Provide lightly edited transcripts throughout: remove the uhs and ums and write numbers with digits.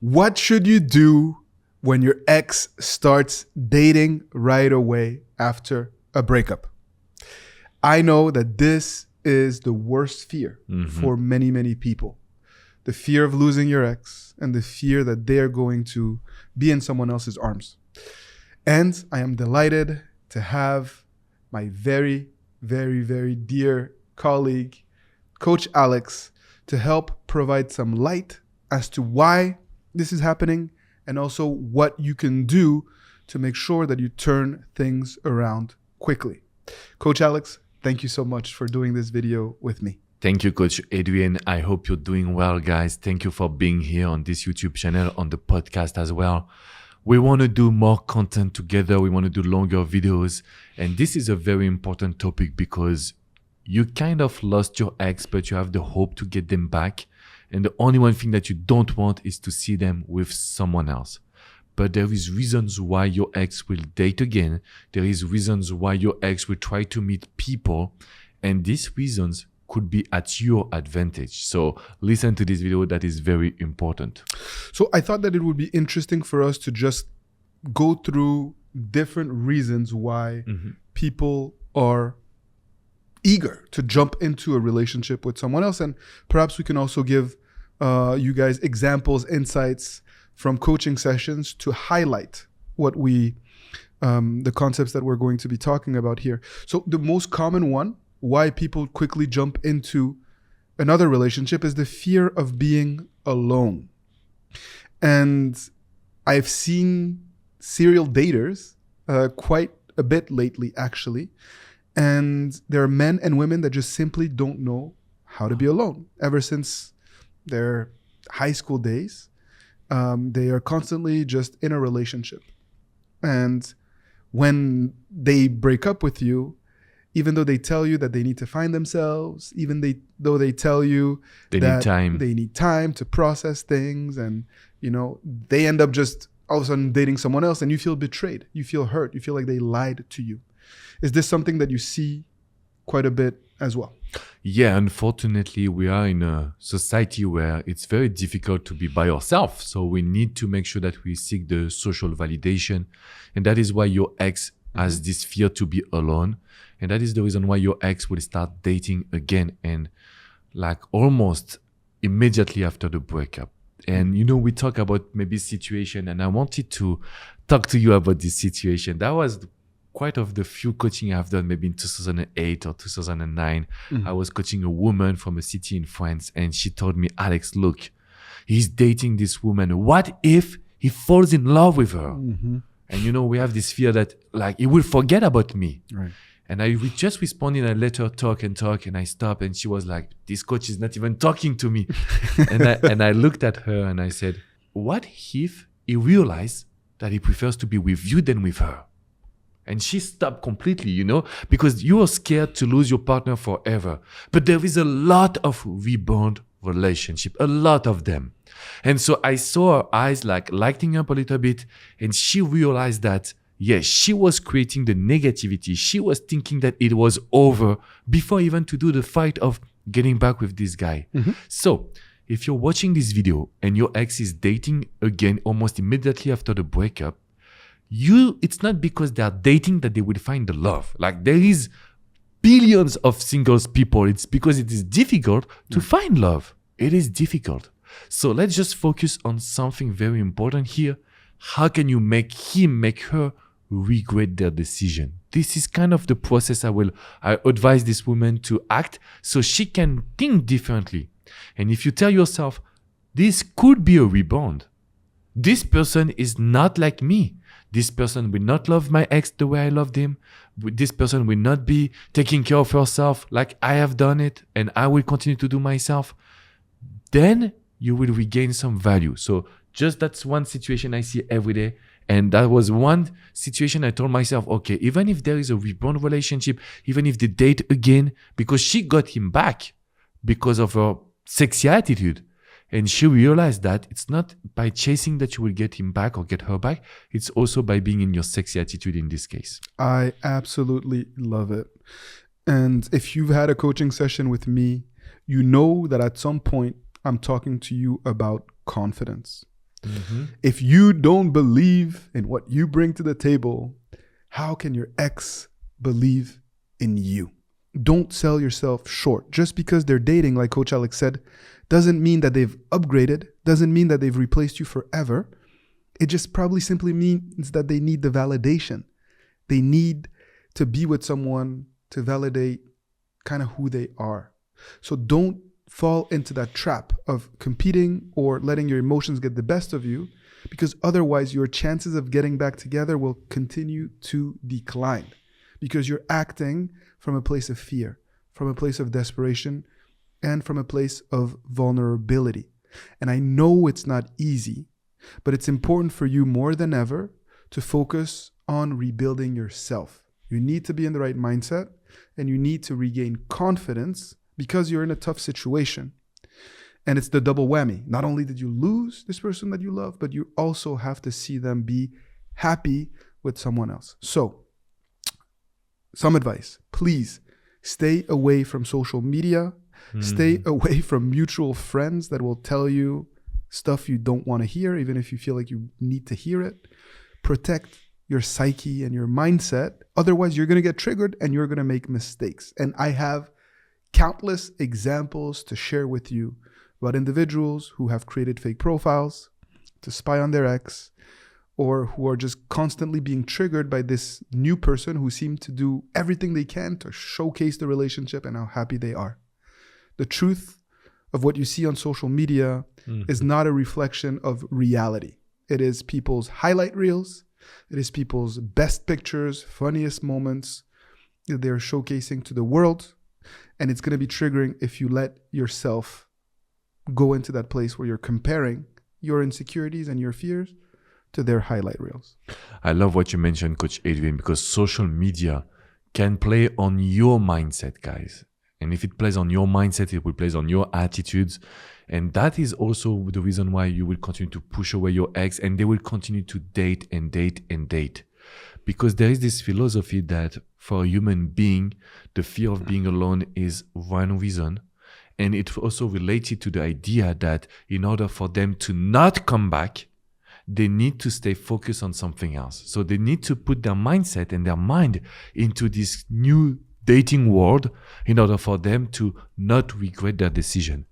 What should you do when your ex starts dating right away after a breakup? I know that this is the worst fear for many, many people. The fear of losing your ex and the fear that they're going to be in someone else's arms. And I am delighted to have my very, very, very dear colleague, Coach Alex, to help provide some light as to why this is happening and also what you can do to make sure that you turn things around quickly. Coach Alex, thank you so much for doing this video with me. Thank you, Coach Adrian. I hope you're doing well, guys. Thank you for being here on this YouTube channel, on the podcast as well. We want to do more content together. We want to do longer videos. And this is a very important topic because you kind of lost your ex, but you have the hope to get them back. And the only one thing that you don't want is to see them with someone else. But there is reasons why your ex will date again. There is reasons why your ex will try to meet people. And these reasons could be at your advantage. So listen to this video, that is very important. So I thought that it would be interesting for us to just go through different reasons why people are eager to jump into a relationship with someone else. And perhaps we can also give you guys examples, insights from coaching sessions to highlight what the concepts that we're going to be talking about here. So the most common one, why people quickly jump into another relationship, is the fear of being alone. And I've seen serial daters quite a bit lately, actually. And there are men and women that just simply don't know how to be alone. Ever since their high school days, they are constantly just in a relationship. And when they break up with you, even though they tell you that they need to find themselves, though they tell you that they need time to process things, and they end up just all of a sudden dating someone else, and you feel betrayed, you feel hurt, you feel like they lied to you. Is this something that you see quite a bit as well? Yeah, unfortunately, we are in a society where it's very difficult to be by yourself. So we need to make sure that we seek the social validation. And that is why your ex has this fear to be alone. And that is the reason why your ex will start dating again, and like almost immediately after the breakup. And we talk about maybe situation, and I wanted to talk to you about this situation. That was quite of the few coaching I've done, maybe in 2008 or 2009. I was coaching a woman from a city in France, and she told me, Alex, look, he's dating this woman. What if he falls in love with her? And we have this fear that like he will forget about me. Right. And I just responded, and I let her talk, and I stopped, and she was like, this coach is not even talking to me. and I looked at her and I said, what if he realized that he prefers to be with you than with her? And she stopped completely, because you are scared to lose your partner forever. But there is a lot of rebound relationship, a lot of them. And so I saw her eyes like lighting up a little bit, and she realized that, yes, she was creating the negativity. She was thinking that it was over before even to do the fight of getting back with this guy. So if you're watching this video and your ex is dating again almost immediately after the breakup, it's not because they are dating that they will find the love. Like there is billions of singles people. It's because it is difficult to find love. It is difficult. So let's just focus on something very important here. How can you make her regret their decision? This is kind of the process I advise this woman to act so she can think differently. And if you tell yourself, this could be a rebound. This person is not like me. This person will not love my ex the way I loved him. This person will not be taking care of herself like I have done it, and I will continue to do myself. Then you will regain some value. So just that's one situation I see every day. And that was one situation I told myself, okay, even if there is a rebound relationship, even if they date again, because she got him back because of her sexy attitude. And she realized that it's not by chasing that you will get him back or get her back. It's also by being in your sexy attitude in this case. I absolutely love it. And if you've had a coaching session with me, you know that at some point I'm talking to you about confidence. If you don't believe in what you bring to the table, how can your ex believe in you? Don't sell yourself short. Just because they're dating, like Coach Alex said, doesn't mean that they've upgraded, doesn't mean that they've replaced you forever. It just probably simply means that they need the validation. They need to be with someone to validate kind of who they are. So don't fall into that trap of competing or letting your emotions get the best of you, because otherwise your chances of getting back together will continue to decline, because you're acting from a place of fear, from a place of desperation, and from a place of vulnerability. And I know it's not easy, but it's important for you more than ever to focus on rebuilding yourself. You need to be in the right mindset, and you need to regain confidence because you're in a tough situation. And it's the double whammy. Not only did you lose this person that you love, but you also have to see them be happy with someone else. So, some advice. Please stay away from social media. Stay away from mutual friends that will tell you stuff you don't want to hear, even if you feel like you need to hear it. Protect your psyche and your mindset. Otherwise, you're going to get triggered and you're going to make mistakes. And I have countless examples to share with you about individuals who have created fake profiles to spy on their ex, or who are just constantly being triggered by this new person who seem to do everything they can to showcase the relationship and how happy they are. The truth of what you see on social media is not a reflection of reality. It is people's highlight reels. It is people's best pictures, funniest moments that they're showcasing to the world. And it's going to be triggering if you let yourself go into that place where you're comparing your insecurities and your fears to their highlight reels. I love what you mentioned, Coach Adrian, because social media can play on your mindset, guys. And if it plays on your mindset, it will play on your attitudes. And that is also the reason why you will continue to push away your ex, and they will continue to date and date and date. Because there is this philosophy that for a human being, the fear of being alone is one reason. And it's also related to the idea that in order for them to not come back, they need to stay focused on something else. So they need to put their mindset and their mind into this new dating world in order for them to not regret their decision.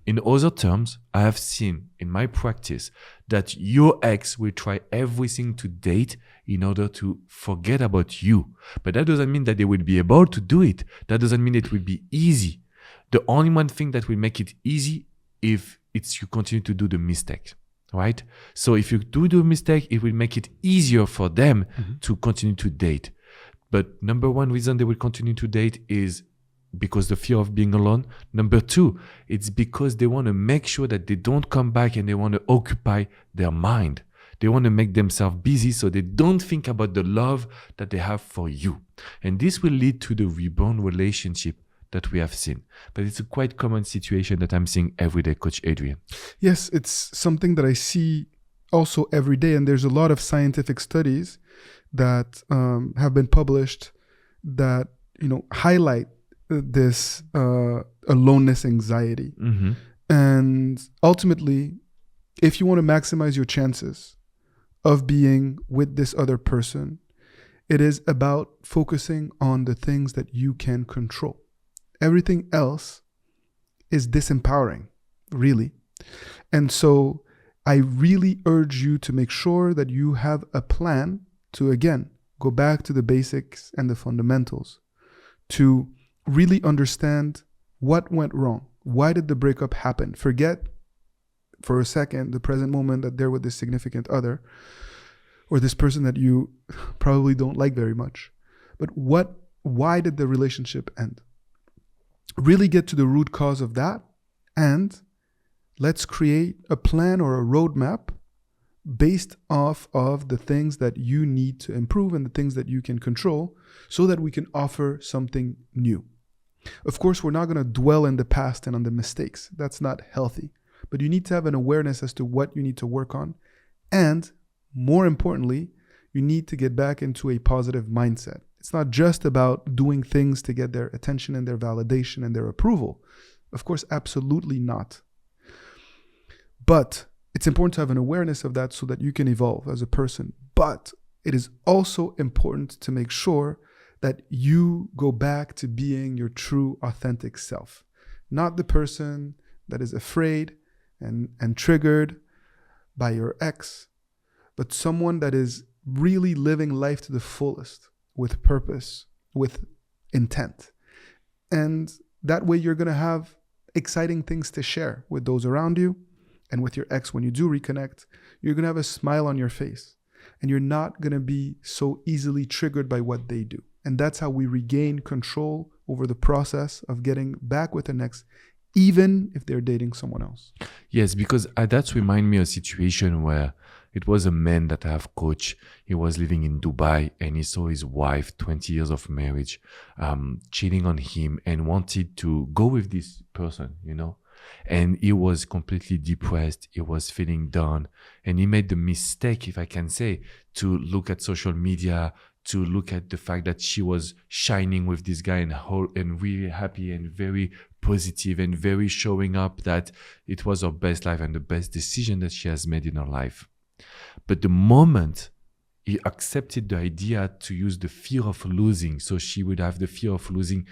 In other terms, I have seen in my practice that your ex will try everything to date in order to forget about you. But that doesn't mean that they will be able to do it. That doesn't mean it will be easy. The only one thing that will make it easy if it's you continue to do the mistake, right? So if you do the mistake, it will make it easier for them to continue to date. But number one reason they will continue to date is because the fear of being alone. Number two, it's because they want to make sure that they don't come back, and they want to occupy their mind. They want to make themselves busy so they don't think about the love that they have for you. And this will lead to the rebound relationship that we have seen. But it's a quite common situation that I'm seeing every day, Coach Adrian. Yes, it's something that I see also every day. And there's a lot of scientific studies that have been published that, highlight this aloneness anxiety. And ultimately, if you want to maximize your chances of being with this other person, it is about focusing on the things that you can control. Everything else is disempowering, really. And so I really urge you to make sure that you have a plan to, again, go back to the basics and the fundamentals, to really understand what went wrong. Why did the breakup happen? Forget for a second the present moment that they're with this significant other or this person that you probably don't like very much. But why did the relationship end? Really get to the root cause of that, and let's create a plan or a roadmap based off of the things that you need to improve and the things that you can control, so that we can offer something new. Of course, we're not going to dwell in the past and on the mistakes. That's not healthy. But you need to have an awareness as to what you need to work on. And more importantly, you need to get back into a positive mindset. It's not just about doing things to get their attention and their validation and their approval. Of course, absolutely not. But it's important to have an awareness of that so that you can evolve as a person. But it is also important to make sure that you go back to being your true, authentic self. Not the person that is afraid and triggered by your ex, but someone that is really living life to the fullest with purpose, with intent. And that way you're going to have exciting things to share with those around you and with your ex. When you do reconnect, you're going to have a smile on your face and you're not going to be so easily triggered by what they do. And that's how we regain control over the process of getting back with an ex, even if they're dating someone else. Yes, because that reminds me of a situation where it was a man that I have coached. He was living in Dubai and he saw his wife, 20 years of marriage, cheating on him and wanted to go with this person, you know. And he was completely depressed. He was feeling down. And he made the mistake, if I can say, to look at social media, to look at the fact that she was shining with this guy and really happy and very positive and very showing up that it was her best life and the best decision that she has made in her life. But the moment he accepted the idea to use the fear of losing, so she would have the fear of losing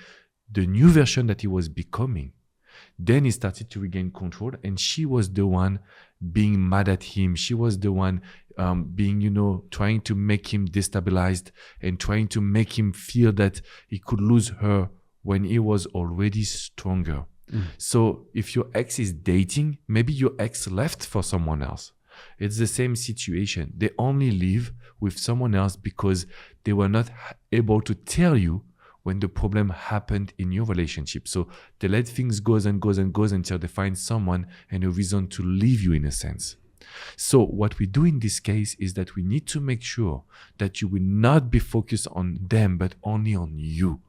the new version that he was becoming, then he started to regain control, and she was the one being mad at him. She was the one being, trying to make him destabilized and trying to make him feel that he could lose her when he was already stronger. So if your ex is dating, maybe your ex left for someone else. It's the same situation. They only live with someone else because they were not able to tell you when the problem happened in your relationship. So they let things go and goes until they find someone and a reason to leave you in a sense. So what we do in this case is that we need to make sure that you will not be focused on them, but only on you.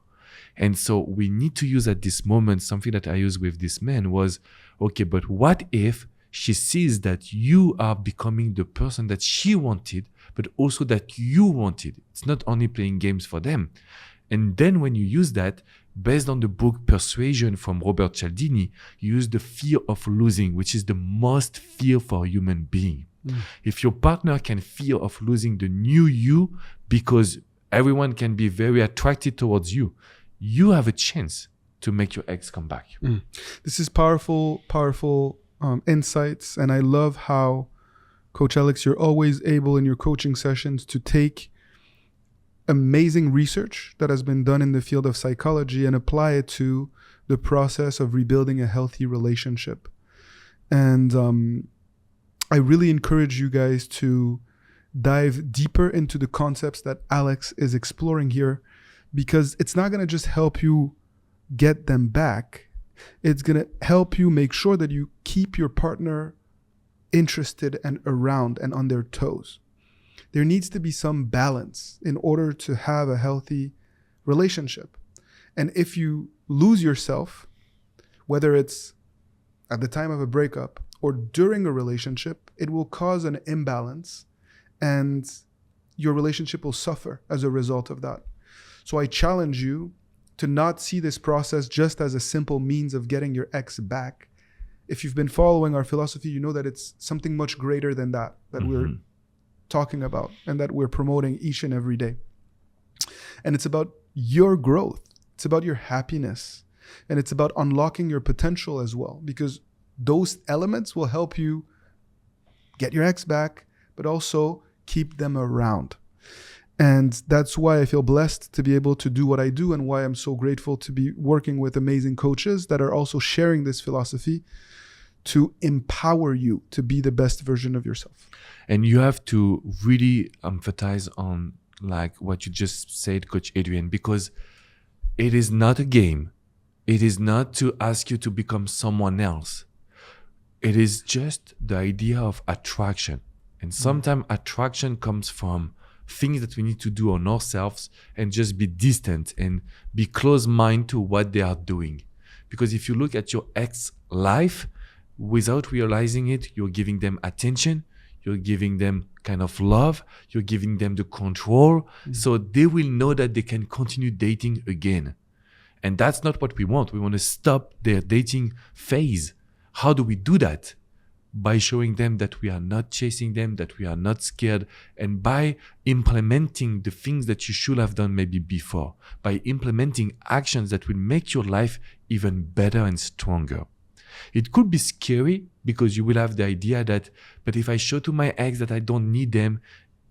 And so we need to use at this moment, something that I used with this man was, okay, but what if she sees that you are becoming the person that she wanted, but also that you wanted? It's not only playing games for them. And then when you use that, based on the book Persuasion from Robert Cialdini, you use the fear of losing, which is the most fear for a human being. If your partner can fear of losing the new you, because everyone can be very attracted towards you, you have a chance to make your ex come back. This is powerful insights. And I love how, Coach Alex, you're always able in your coaching sessions to take amazing research that has been done in the field of psychology and apply it to the process of rebuilding a healthy relationship. And I really encourage you guys to dive deeper into the concepts that Alex is exploring here, because it's not going to just help you get them back. It's going to help you make sure that you keep your partner interested and around and on their toes. There needs to be some balance in order to have a healthy relationship. And if you lose yourself, whether it's at the time of a breakup or during a relationship, it will cause an imbalance and your relationship will suffer as a result of that. So I challenge you to not see this process just as a simple means of getting your ex back. If you've been following our philosophy, you know that it's something much greater than that we're talking about and that we're promoting each and every day. And it's about your growth. It's about your happiness. And it's about unlocking your potential as well, because those elements will help you get your ex back, but also keep them around. And that's why I feel blessed to be able to do what I do, and why I'm so grateful to be working with amazing coaches that are also sharing this philosophy to empower you to be the best version of yourself. And you have to really emphasize on like what you just said, Coach Adrian, because it is not a game. It is not to ask you to become someone else. It is just the idea of attraction. And sometimes attraction comes from things that we need to do on ourselves and just be distant and be close-minded to what they are doing. Because if you look at your ex life, without realizing it, you're giving them attention, you're giving them kind of love, you're giving them the control, so they will know that they can continue dating again. And that's not what we want. We want to stop their dating phase. How do we do that? by showing them that we are not chasing them, that we are not scared, and by implementing the things that you should have done maybe before, by implementing actions that will make your life even better and stronger. It could be scary because you will have the idea that, but if I show to my ex that I don't need them,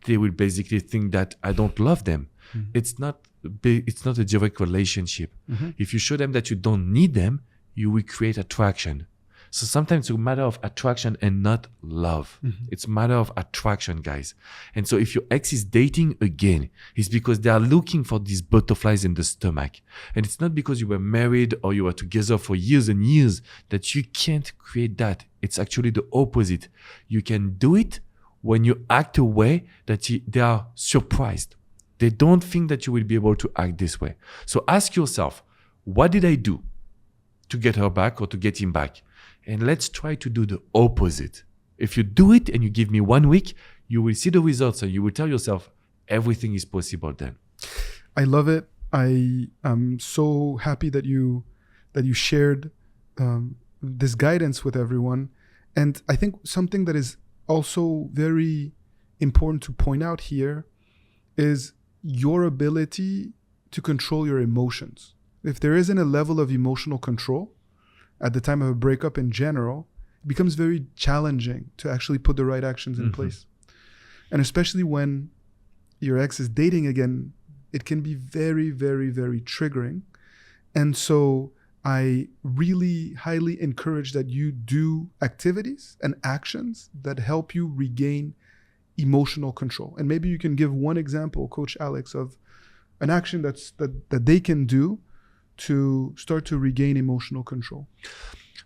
they will basically think that I don't love them. Mm-hmm. It's not a direct relationship. Mm-hmm. If you show them that you don't need them, you will create attraction. So sometimes it's a matter of attraction and not love. Mm-hmm. It's a matter of attraction, guys. And so if your ex is dating again, it's because they are looking for these butterflies in the stomach. And it's not because you were married or you were together for years and years that you can't create that. It's actually the opposite. You can do it when you act a way that they are surprised. They don't think that you will be able to act this way. So ask yourself, what did I do to get her back or to get him back? And let's try to do the opposite. If you do it and you give me 1 week, you will see the results and you will tell yourself everything is possible then. I love it. I am so happy that you shared this guidance with everyone. And I think something that is also very important to point out here is your ability to control your emotions. If there isn't a level of emotional control at the time of a breakup in general, it becomes very challenging to actually put the right actions in place. And especially when your ex is dating again, it can be very, very, very triggering. And so I really highly encourage that you do activities and actions that help you regain emotional control. And maybe you can give one example, Coach Alex, of an action that they can do to start to regain emotional control.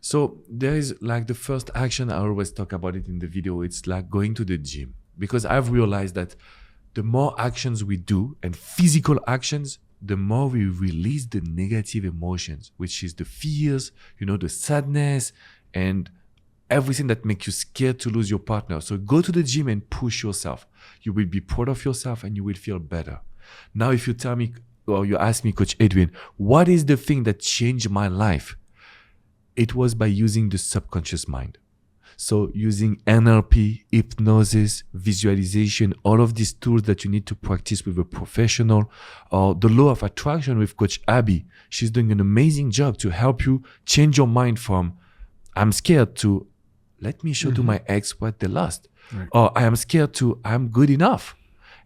So there is like the first action, I always talk about it in the video, it's like going to the gym. Because I've realized that the more actions we do and physical actions, the more we release the negative emotions, which is the fears, the sadness and everything that makes you scared to lose your partner. So go to the gym and push yourself. You will be proud of yourself and you will feel better. Now, if you tell me, or you ask me, Coach Edwin, what is the thing that changed my life? It was by using the subconscious mind. So using NLP, hypnosis, visualization, all of these tools that you need to practice with a professional, or the law of attraction with Coach Abby. She's doing an amazing job to help you change your mind from I'm scared to let me show to my ex what they lost. Right. Or I am scared to I'm good enough.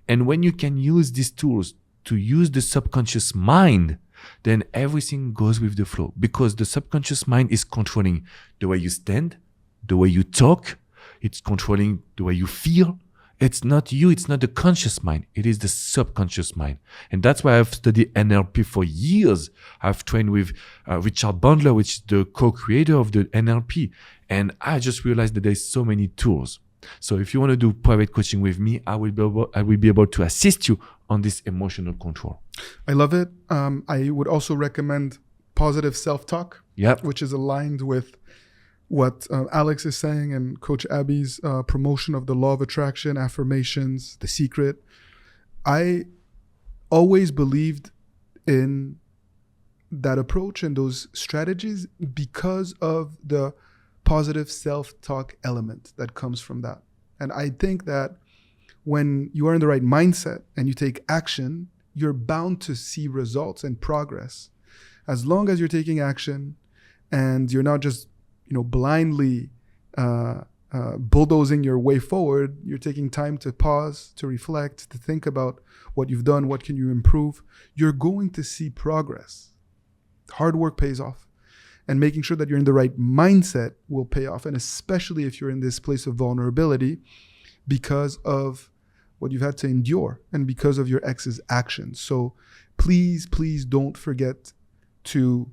And when you can use these tools to use the subconscious mind, then everything goes with the flow, because the subconscious mind is controlling the way you stand, the way you talk, it's controlling the way you feel. It's not you, it's not the conscious mind, it is the subconscious mind. And that's why I've studied NLP for years. I've trained with Richard Bandler, which is the co-creator of the NLP. And I just realized that there's so many tools. So if you want to do private coaching with me, I will be able to assist you on this emotional control. I love it. I would also recommend positive self-talk, which is aligned with what Alex is saying and Coach Abby's promotion of the law of attraction, affirmations, The Secret. I always believed in that approach and those strategies because of the positive self-talk element that comes from that. And I think that when you are in the right mindset and you take action, you're bound to see results and progress. As long as you're taking action and you're not just blindly bulldozing your way forward, you're taking time to pause, to reflect, to think about what you've done, what can you improve, you're going to see progress. Hard work pays off. And making sure that you're in the right mindset will pay off. And especially if you're in this place of vulnerability because of what you've had to endure and because of your ex's actions. So please, please don't forget to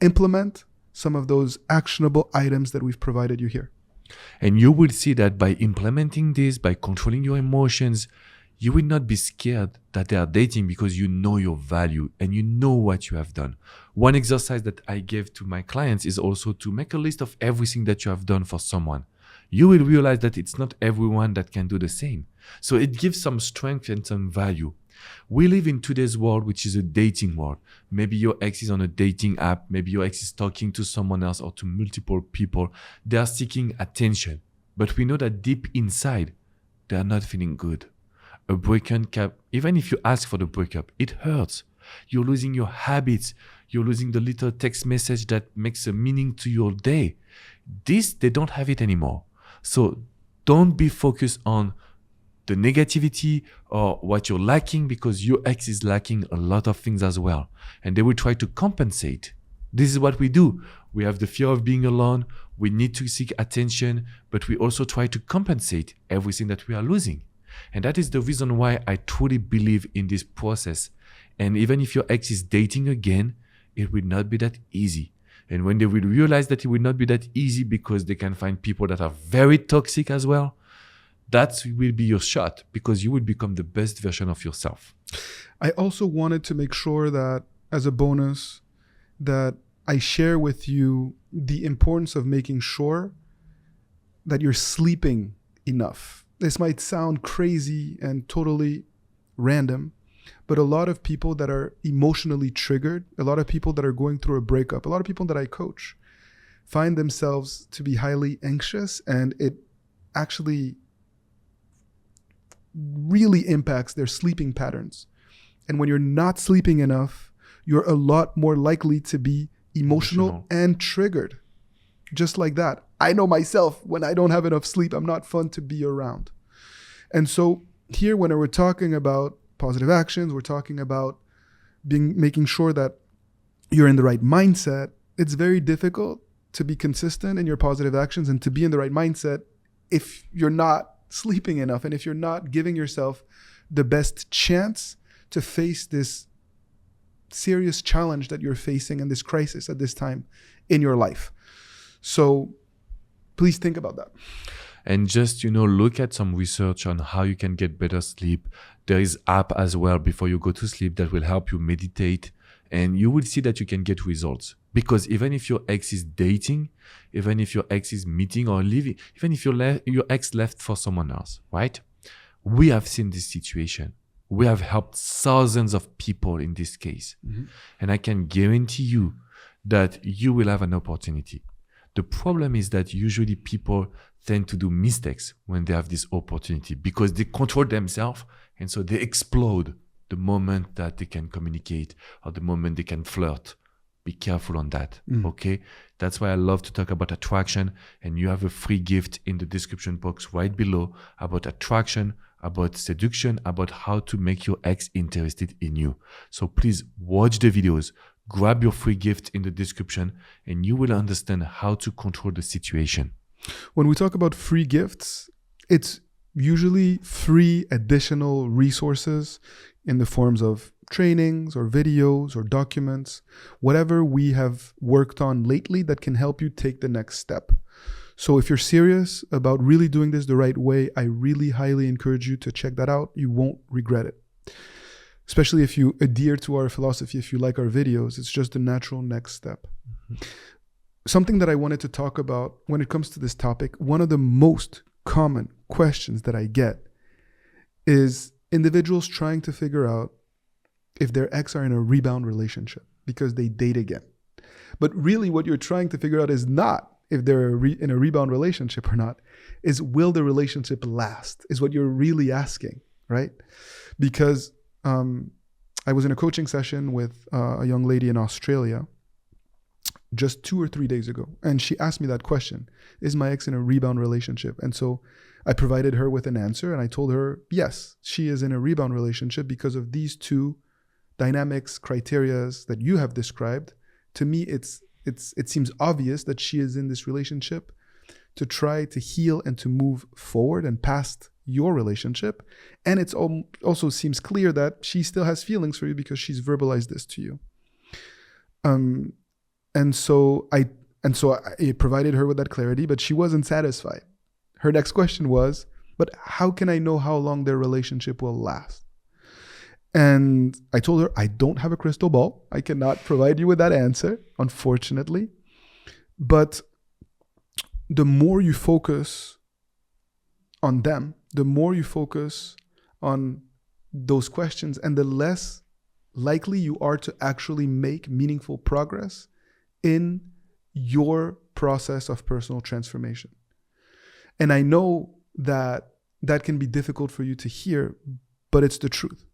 implement some of those actionable items that we've provided you here. And you will see that by implementing this, by controlling your emotions, you will not be scared that they are dating because you know your value and you know what you have done. One exercise that I gave to my clients is also to make a list of everything that you have done for someone. You will realize that it's not everyone that can do the same. So it gives some strength and some value. We live in today's world, which is a dating world. Maybe your ex is on a dating app. Maybe your ex is talking to someone else or to multiple people. They are seeking attention. But we know that deep inside, they are not feeling good. A breakup, even if you ask for the breakup, it hurts. You're losing your habits. You're losing the little text message that makes a meaning to your day. This, they don't have it anymore. So don't be focused on the negativity or what you're lacking, because your ex is lacking a lot of things as well. And they will try to compensate. This is what we do. We have the fear of being alone. We need to seek attention, but we also try to compensate everything that we are losing. And that is the reason why I truly believe in this process. And even if your ex is dating again, it will not be that easy. And when they will realize that it will not be that easy because they can find people that are very toxic as well, that will be your shot, because you will become the best version of yourself. I also wanted to make sure that, as a bonus, that I share with you the importance of making sure that you're sleeping enough. This might sound crazy and totally random, but a lot of people that are emotionally triggered, a lot of people that are going through a breakup, a lot of people that I coach find themselves to be highly anxious, and it actually really impacts their sleeping patterns. And when you're not sleeping enough, you're a lot more likely to be emotional and triggered. Just like that. I know myself, when I don't have enough sleep, I'm not fun to be around. And so here, when we're talking about positive actions, we're talking about making sure that you're in the right mindset. It's very difficult to be consistent in your positive actions and to be in the right mindset if you're not sleeping enough, and if you're not giving yourself the best chance to face this serious challenge that you're facing and this crisis at this time in your life. So please think about that. And just, look at some research on how you can get better sleep. There is app as well before you go to sleep that will help you meditate, and you will see that you can get results. Because even if your ex is dating, even if your ex is meeting or leaving, even if your ex left for someone else, right? We have seen this situation. We have helped thousands of people in this case. Mm-hmm. And I can guarantee you that you will have an opportunity. The problem is that usually people tend to do mistakes when they have this opportunity, because they control themselves, and so they explode the moment that they can communicate or the moment they can flirt. Be careful on that, okay? That's why I love to talk about attraction, and you have a free gift in the description box right below about attraction, about seduction, about how to make your ex interested in you. So please watch the videos, grab your free gift in the description, and you will understand how to control the situation. When we talk about free gifts, it's usually free additional resources in the forms of trainings or videos or documents, whatever we have worked on lately that can help you take the next step. So if you're serious about really doing this the right way, I really highly encourage you to check that out. You won't regret it. Especially if you adhere to our philosophy, if you like our videos, it's just the natural next step. Mm-hmm. Something that I wanted to talk about when it comes to this topic, one of the most common questions that I get is individuals trying to figure out if their ex are in a rebound relationship because they date again. But really what you're trying to figure out is not if they're in a rebound relationship or not, is will the relationship last, is what you're really asking, right? Because I was in a coaching session with a young lady in Australia just 2 or 3 days ago, and she asked me that question, is my ex in a rebound relationship? And so I provided her with an answer, and I told her, yes, she is in a rebound relationship because of these two dynamics, criterias that you have described. To me, it seems obvious that she is in this relationship to try to heal and to move forward and past your relationship. And it also seems clear that she still has feelings for you because she's verbalized this to you. And so I provided her with that clarity, but she wasn't satisfied. Her next question was, but how can I know how long their relationship will last? And I told her, I don't have a crystal ball. I cannot provide you with that answer, unfortunately. But the more you focus on them, the more you focus on those questions, and the less likely you are to actually make meaningful progress in your process of personal transformation. And I know that that can be difficult for you to hear, but it's the truth.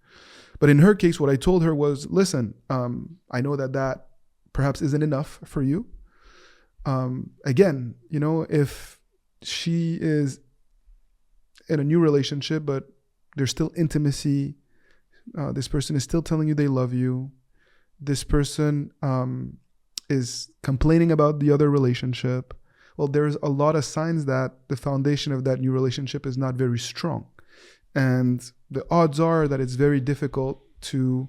But in her case, what I told her was, listen, I know that perhaps isn't enough for you. Again, if she is in a new relationship, but there's still intimacy, this person is still telling you they love you, this person is complaining about the other relationship, well, there's a lot of signs that the foundation of that new relationship is not very strong. And the odds are that it's very difficult to,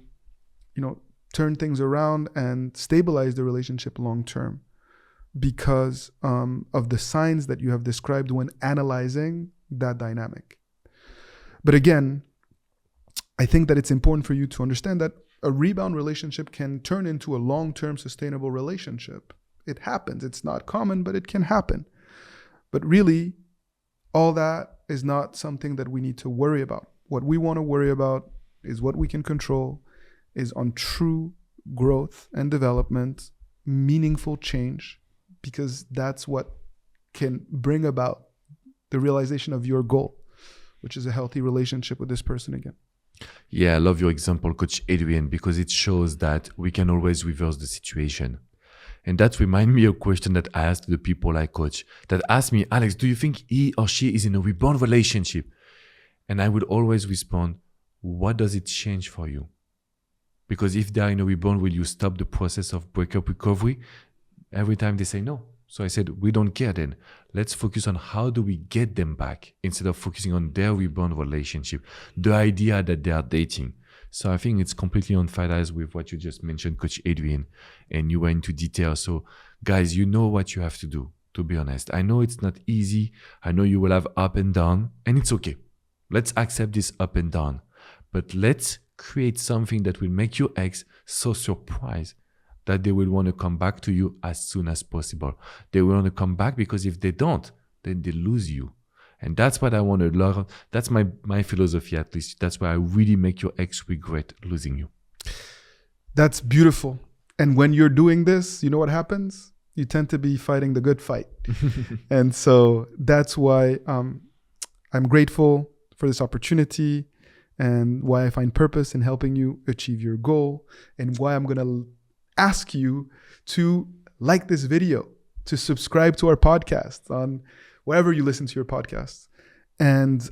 turn things around and stabilize the relationship long term because of the signs that you have described when analyzing that dynamic. But again, I think that it's important for you to understand that a rebound relationship can turn into a long-term sustainable relationship. It happens. It's not common, but it can happen. But really, all that is not something that we need to worry about. What we want to worry about is what we can control, is on true growth and development, meaningful change, because that's what can bring about the realization of your goal, which is a healthy relationship with this person again. Yeah, I love your example, Coach Adrian, because it shows that we can always reverse the situation. And that reminds me of a question that I asked the people I coach that asked me, Alex, do you think he or she is in a rebound relationship? And I would always respond, what does it change for you? Because if they are in a rebound, will you stop the process of breakup recovery? Every time they say no. So I said, we don't care then. Let's focus on how do we get them back instead of focusing on their rebound relationship, the idea that they are dating. So I think it's completely on fire with what you just mentioned, Coach Adrian, and you went into detail. So guys, you know what you have to do, to be honest. I know it's not easy. I know you will have up and down, and it's okay. Let's accept this up and down, but let's create something that will make your ex so surprised that they will want to come back to you as soon as possible. They will want to come back because if they don't, then they lose you. And that's what I want to learn. That's my philosophy, at least. That's why I really make your ex regret losing you. That's beautiful. And when you're doing this, you know what happens? You tend to be fighting the good fight. And so that's why I'm grateful for this opportunity and why I find purpose in helping you achieve your goal, and why I'm going to ask you to like this video, to subscribe to our podcast on wherever you listen to your podcasts. And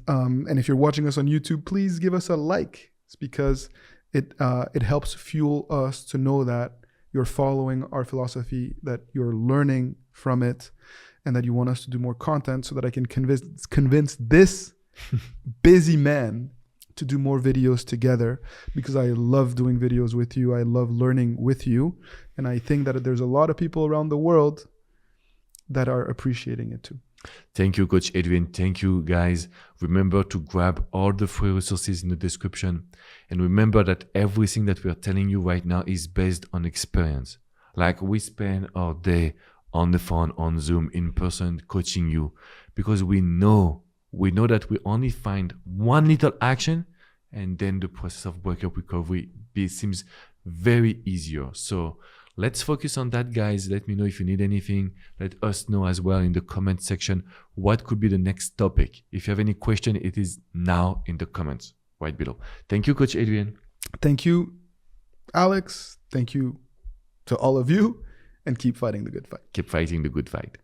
if you're watching us on YouTube, please give us a like. It's because it helps fuel us to know that you're following our philosophy, that you're learning from it, and that you want us to do more content so that I can convince this busy man to do more videos together, because I love doing videos with you. I love learning with you. And I think that there's a lot of people around the world that are appreciating it too. Thank you, Coach Adrian. Thank you, guys. Remember to grab all the free resources in the description. And remember that everything that we are telling you right now is based on experience. Like, we spend our day on the phone, on Zoom, in person, coaching you, because we know that we only find one little action, and then the process of breakup recovery seems very easier. So let's focus on that, guys. Let me know if you need anything. Let us know as well in the comment section what could be the next topic. If you have any question, it is now in the comments right below. Thank you, Coach Adrian. Thank you, Alex. Thank you to all of you, and keep fighting the good fight. Keep fighting the good fight.